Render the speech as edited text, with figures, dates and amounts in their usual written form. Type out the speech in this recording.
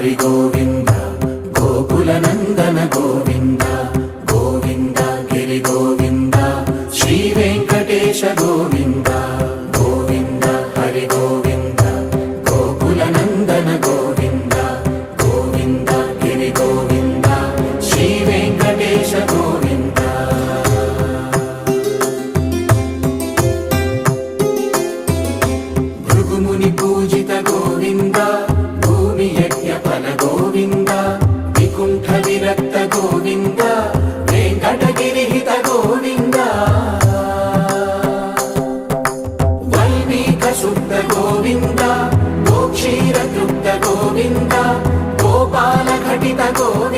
హరి గోవింద గోకుల నందన గోవింద గోవింద గిరి గోవింద శ్రీ వెంకటేశ గోవింద గోవింద హరి గోవింద గోకుల నందన గోవింద గోవింద గిరి గోవింద శ్రీ వెంకటేశ గోవింద భృగుముని పూజిత గోవింద భూమి యజ్ఞ ఫల గోవింద వికుంఠ విరక్త గోవింద వెంకటగిరిహిత గోవింద వైదిక శుద్ధ గోవింద గోక్షీర తృప్త గోవింద గోపాల ఘటిత గోవింద